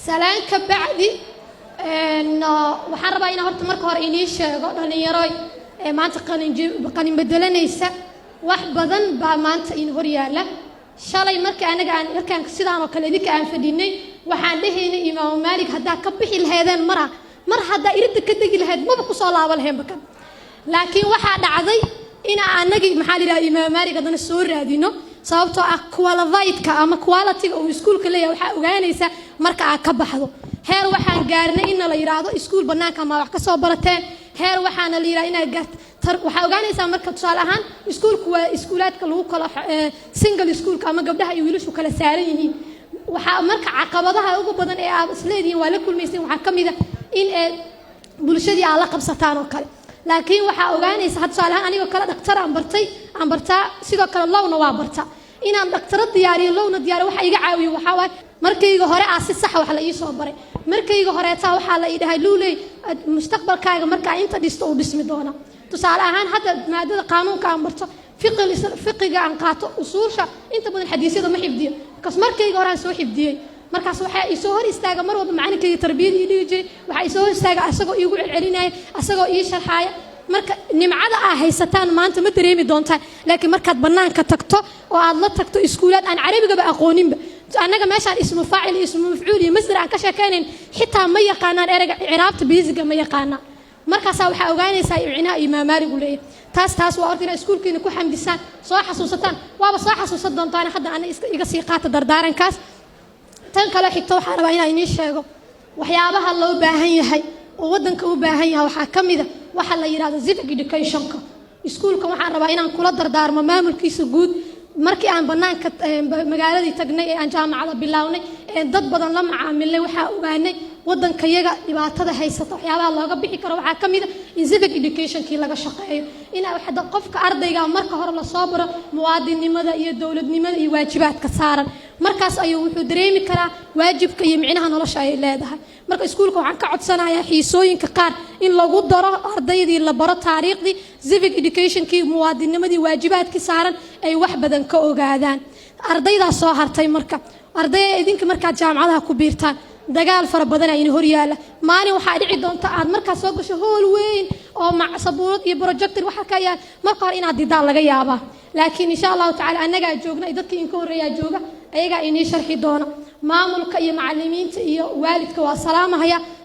سلام كبعدي waxaan rabaa inaan horta marka hore inii sheego dhalinyaro maanta qalin bedelanaysa wax badan baa maanta in hor yaala shalay markaan sidaan oo kale idinka aan fadhinay waxaan dhahaynay Imaam Maalik hadaa ka bixi lahaydeen mar hadaa irinta ka degi lahayd maba ku soo laaban lahayn bakan laakiin waxa dhacday in anagi maxaa la yiraahdaa Imaam Maalik hadana soo raadino sababtoo ah qualified-ka ama quality-ga uu iskuulka leeyahay waxa ogaanaysa marka aad ka baxdo heer waxaan gaarnay in la yiraahdo iskuul banaanka ma wax ka soo barateen heer waxaan la yiraahdaa inaad gaarto waxa ogaanaysa marka tusaale ahaan iskuulku waa iskuulaadka lagu kala single iskuulka ama gabdhaha iyo wiilashu kala saaran yihiin waxa marka caqabadaha ugu badan ee aad isleediin waa la kulmaysan waxa kamid ah in bulshadii aad la qabsataan oo kale laakiin waxa ogaanaysa had tusaale ahaan aniga kala dhaqtar aan bartaa sidoo kale lawna waa bartaa inaan dhaqtarad diyaariyo lawna diyaariyo waxa iga caawiyo waxa waay markayga hore si sax wax la ii soo baray markayga hore taa waxa la ii dhahay luulay mustaqbalkaaga marka inta dhisto u dhismi doona tusaale ahaan hadda maadada qaanuunka aan barto fiqiga aan qaato usuusha inta badan xadiisyada ma xifdiyo kas markayga hore aan soo xifdiyay markaas waxa ii soo hor istaaga mar walba macallinkayga tarbiyada ii dhigi jiray waxa ii soo hor istaaga asagoo iigu celcelinaya asagoo ii sharxaya marka nimcada ah haysataan maanta ma dareemi doontaa laakiin markaad banaanka tagto oo aad la tagto iskuulaad aan carabiga ba aqooninba anaga meeshaan ismu faacil ismu mafcuul iyo masdar aan ka sheekaynayn xitaa ma yaqaanaan erayga iraabta basiga ma yaqaanaan markaas waxa ogaanaysaa inaa Imaam Maalik u leeyahay taas waa ordina iskuulkiina ku xamdisaan soo xasuusataan waaba soo xasuusan doontaan hadda aan iga sii qaato dardaarankaas tan kale xigta waxa rabaa inaan inii sheego waxyaabaha loo baahan yahay oo wadanka u baahan yahay waxa kamid ah waxa la yiraahdo civic education-ka iskuulka waxaan rabaa inaan kula dardaarmo maamulkiisa guud markii aan banaanka magaaladii tagnay ee aan jaamacada bilawnay dad badan la macaamilay waxa ogaanay wadankayaga dhibaatada haysata waxyaabaha looga bixi karo waxa kamid ah in civic education-kii laga shaqeeyo in waxa qofka ardayga marka hore la soo baro muwaadinimada iyo dawladnimada iyo waajibaadka saaran markaas ayuu wuxuu dareemi karaa waajibka iyo micnaha nolosha ay leedahay marka iskuulka waxaan ka codsanayaa xiisooyinka qaar in lagu daro ardaydii la baro taariikhdii civic education-kii muwaadinimadii waajibaadkii saaran ay wax badan ka ogaadaan ardayda soo hartay marka ardayda idinka marka jaamacadaha ku biirtaan dagaal fara badan ay hor yaala maalin waxa dhici doonta aad marka soo gasho hool weyn oo macsabuurad iyo projector waxa ka yaal marka hore inaad didaa laga yaabaa laakiin insha Allah ta'ala anaga joogna dadkii in ka horeeya jooga ayaga inii sharxi doona maamulka iyo macallimiinta iyo waalidka waa salaamahaya